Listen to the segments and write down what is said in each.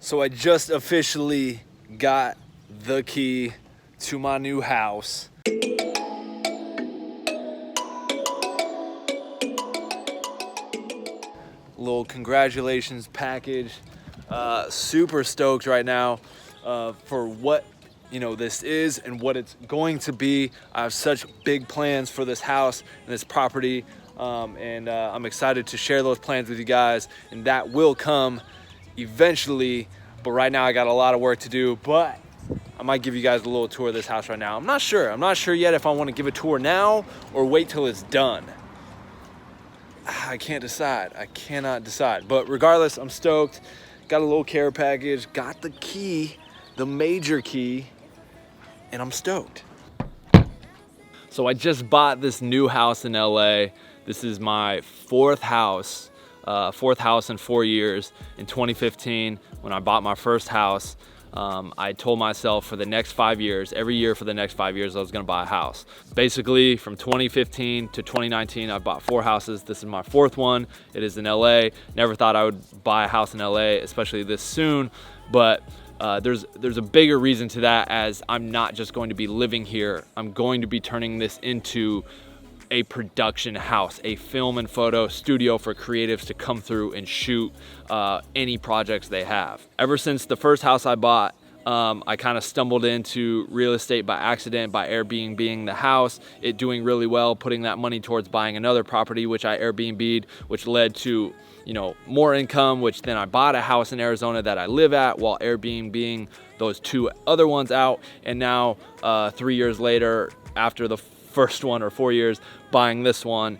So I just officially got the key to my new house. Little congratulations package. Super stoked right now for what this is and what it's going to be. I have such big plans for this house and this property, and I'm excited to share those plans with you guys, and that will come eventually. But right now I got a lot of work to do, but I might give you guys a little tour of this house right now. I'm not sure yet if I want to give a tour now or wait till it's done. I can't decide. I cannot decide. But regardless, I'm stoked. Got a little care package, got the key, the major key, and I'm stoked. So I just bought this new house in LA. This is my fourth house in 4 years. In 2015, when I bought my first house, I told myself for the next 5 years, every year for the next 5 years, I was gonna buy a house. Basically, from 2015 to 2019, I bought 4 houses. This is my 4th one. It is in LA. Never thought I would buy a house in LA, especially this soon, but there's a bigger reason to that, as I'm not just going to be living here. I'm going to be turning this into a production house, a film and photo studio for creatives to come through and shoot any projects they have. Ever since the first house I bought, I kind of stumbled into real estate by accident, by Airbnb-ing the house, it doing really well, putting that money towards buying another property, which I Airbnb'd, which led to more income, which then I bought a house in Arizona that I live at while Airbnb-ing those 2 other ones out. And now 3 years later, after the first one, or 4 years, buying this one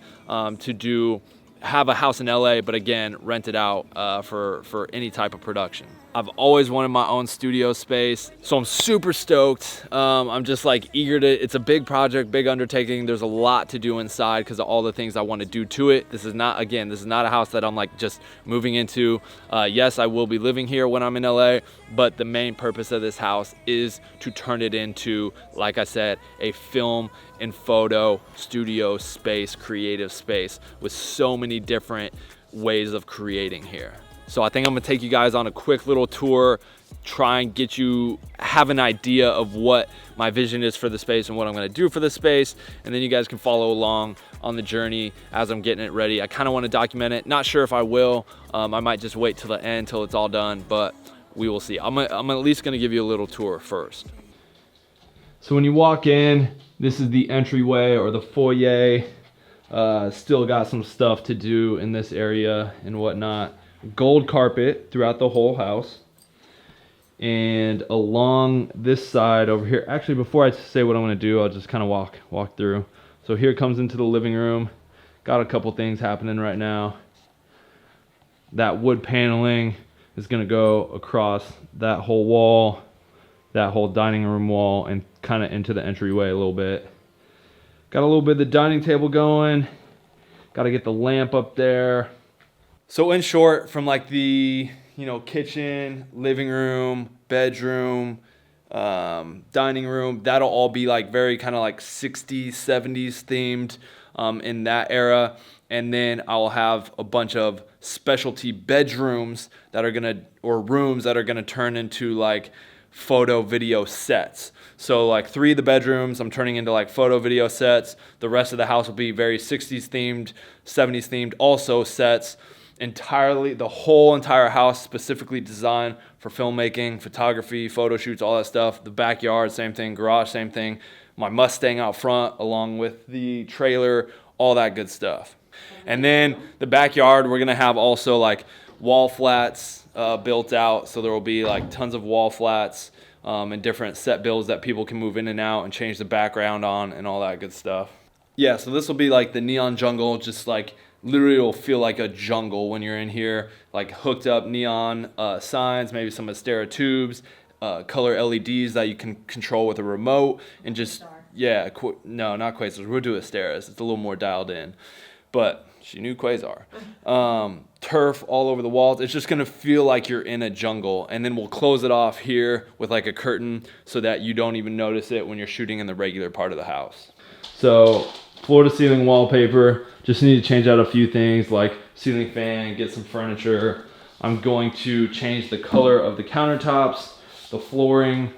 to have a house in LA, but again, rent it out for any type of production. I've always wanted my own studio space, so I'm super stoked. I'm just like eager to, it's a big project, big undertaking. There's a lot to do inside because of all the things I want to do to it. This is not a house that I'm like just moving into. Yes, I will be living here when I'm in LA, but the main purpose of this house is to turn it into, like I said, a film and photo studio space, creative space with so many different ways of creating here. So I think I'm gonna take you guys on a quick little tour, try and have an idea of what my vision is for the space and what I'm gonna do for the space. And then you guys can follow along on the journey as I'm getting it ready. I kinda wanna document it. Not sure if I will. I might just wait till the end, till it's all done, but we will see. I'm at least gonna give you a little tour first. So when you walk in, this is the entryway or the foyer. Still got some stuff to do in this area and whatnot. Gold carpet throughout the whole house. And along this side over here, actually before I say what I'm gonna do, I'll just kind of walk through. So here comes into the living room. Got a couple things happening right now. That wood paneling is gonna go across that whole wall, that whole dining room wall, and kind of into the entryway a little bit. Got a little bit of the dining table going. Got to get the lamp up there. So in short, from like the kitchen, living room, bedroom, dining room, that'll all be like very kind of like 60s, 70s themed in that era. And then I'll have a bunch of specialty bedrooms that are rooms that are gonna turn into like photo video sets. So like 3 of the bedrooms I'm turning into like photo video sets. The rest of the house will be very 60s themed, 70s themed, also sets. Entirely, the whole entire house specifically designed for filmmaking, photography, photo shoots, all that stuff. The backyard, same thing. Garage, same thing. My Mustang out front along with the trailer, all that good stuff. And then the backyard, we're gonna have also like wall flats built out. So there will be like tons of wall flats and different set builds that people can move in and out and change the background on and all that good stuff. Yeah, so this will be like the neon jungle, just like literally it'll feel like a jungle when you're in here, like hooked up neon signs, maybe some Astera tubes, color LEDs that you can control with a remote, and just, yeah, no, not Quasars, we'll do Asteras, it's a little more dialed in, but she knew Quasar. Turf all over the walls, it's just gonna feel like you're in a jungle, and then we'll close it off here with like a curtain so that you don't even notice it when you're shooting in the regular part of the house. So floor to ceiling wallpaper, just need to change out a few things like ceiling fan, get some furniture, I'm going to change the color of the countertops, the flooring,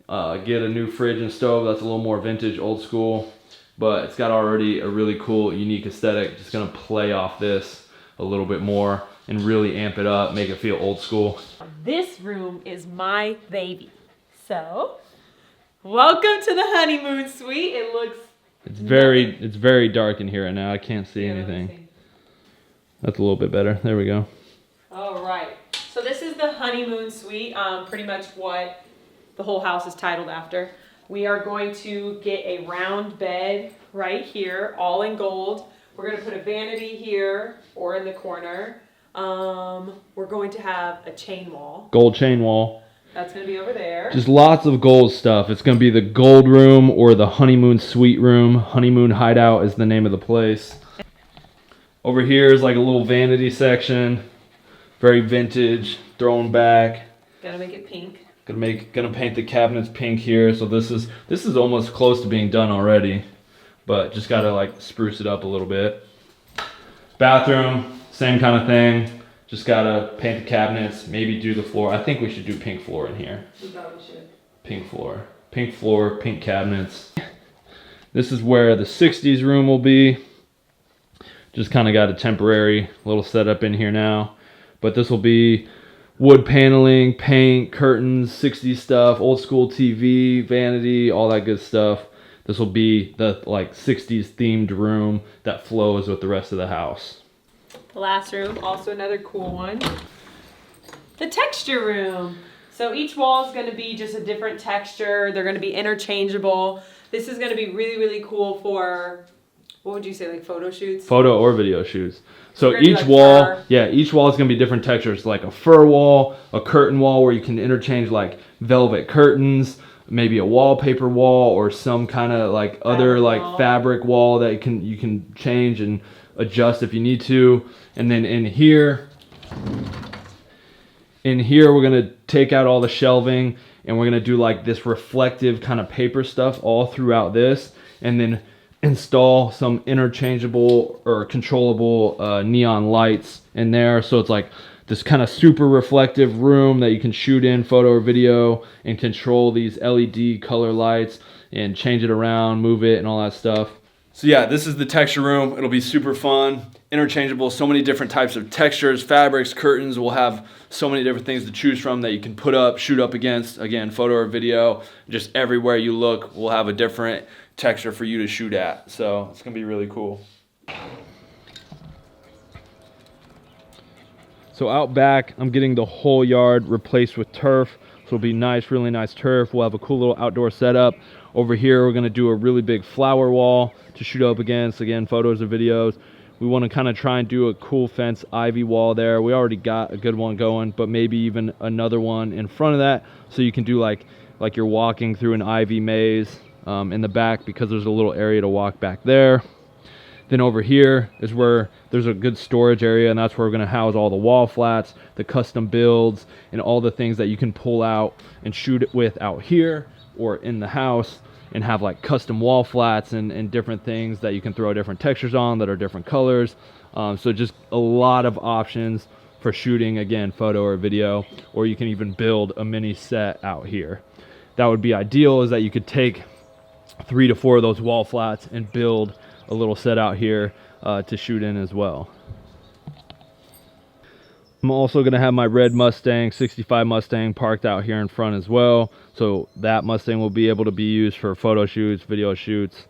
get a new fridge and stove that's a little more vintage, old school, but it's got already a really cool, unique aesthetic. Just gonna play off this a little bit more and really amp it up, make it feel old school. This room is my baby. So, welcome to the honeymoon suite. It looks It's very dark in here right now. I can't see anything. That's a little bit better. There we go. All right. So this is the honeymoon suite. Pretty much what the whole house is titled after. We are going to get a round bed right here, all in gold. We're going to put a vanity here or in the corner. We're going to have a chain wall. Gold chain wall. That's going to be over there. Just lots of gold stuff. It's going to be the gold room or the honeymoon suite room. Honeymoon Hideout is the name of the place. Over here is like a little vanity section. Very vintage, thrown back. Gotta make it pink. Gonna paint the cabinets pink here. So this is almost close to being done already, but just gotta like spruce it up a little bit. Bathroom, same kind of thing. Just gotta paint the cabinets, maybe do the floor. I think we should do pink floor in here. We probably should. Pink floor, pink cabinets. This is where the 60s room will be. Just kind of got a temporary little setup in here now. But this will be wood paneling, paint, curtains, 60s stuff, old school TV, vanity, all that good stuff. This will be the like 60s themed room that flows with the rest of the house. The last room, also another cool one. The texture room. So each wall is going to be just a different texture. They're going to be interchangeable. This is going to be really, really cool for, what would you say, like photo shoots? Photo or video shoots. So each like wall, each wall is going to be different textures, like a fur wall, a curtain wall where you can interchange like velvet curtains, maybe a wallpaper wall or some kind of like other like fabric wall that you can change and adjust if you need to. And then in here we're going to take out all the shelving and we're going to do like this reflective kind of paper stuff all throughout this, and then install some interchangeable or controllable neon lights in there, so it's like this kind of super reflective room that you can shoot in photo or video and control these LED color lights and change it around, move it, and all that stuff. So yeah, this is the texture room. It'll be super fun, interchangeable, so many different types of textures, fabrics, curtains. We'll have so many different things to choose from that you can put up, shoot up against, again, photo or video. Just everywhere you look, we'll have a different texture for you to shoot at. So it's gonna be really cool. So out back, I'm getting the whole yard replaced with turf. So it'll be nice, really nice turf. We'll have a cool little outdoor setup. Over here, we're gonna do a really big flower wall to shoot up against, again, photos or videos. We wanna kind of try and do a cool fence ivy wall there. We already got a good one going, but maybe even another one in front of that. So you can do like you're walking through an ivy maze in the back, because there's a little area to walk back there. Then over here is where there's a good storage area, and that's where we're gonna house all the wall flats, the custom builds, and all the things that you can pull out and shoot it with out here or in the house, and have like custom wall flats and different things that you can throw different textures on that are different colors. So just a lot of options for shooting, again, photo or video, or you can even build a mini set out here. That would be ideal, is that you could take 3 to 4 of those wall flats and build a little set out here to shoot in as well. I'm also going to have my red Mustang, 65 Mustang, parked out here in front as well. So that Mustang will be able to be used for photo shoots, video shoots,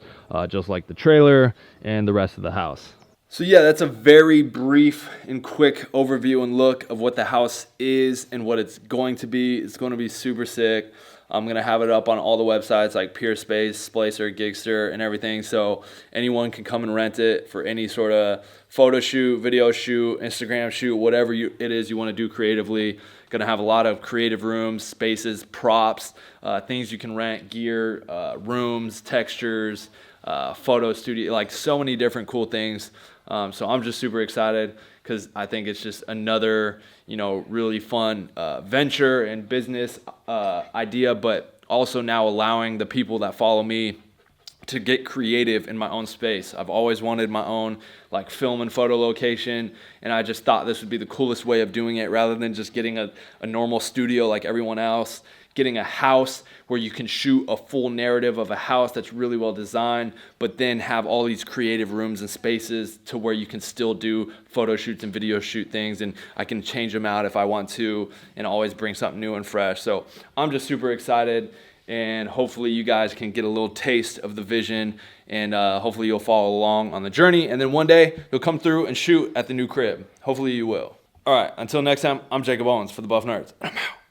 just like the trailer and the rest of the house. So yeah, that's a very brief and quick overview and look of what the house is and what it's going to be. It's going to be super sick. I'm going to have it up on all the websites like Peerspace, Splicer, Gigster, and everything. So anyone can come and rent it for any sort of photo shoot, video shoot, Instagram shoot, whatever it is you want to do creatively. Going to have a lot of creative rooms, spaces, props, things you can rent, gear, rooms, textures, photo studio, like so many different cool things. So I'm just super excited, because I think it's just another, really fun venture and business idea, but also now allowing the people that follow me to get creative in my own space. I've always wanted my own like film and photo location, and I just thought this would be the coolest way of doing it, rather than just getting a normal studio like everyone else. Getting a house where you can shoot a full narrative of a house that's really well designed, but then have all these creative rooms and spaces to where you can still do photo shoots and video shoot things, and I can change them out if I want to, and always bring something new and fresh. So I'm just super excited, and hopefully you guys can get a little taste of the vision, and hopefully you'll follow along on the journey, and then one day you'll come through and shoot at the new crib. Hopefully you will. All right, until next time, I'm Jakob Owens for the Buff Nerds. I'm out.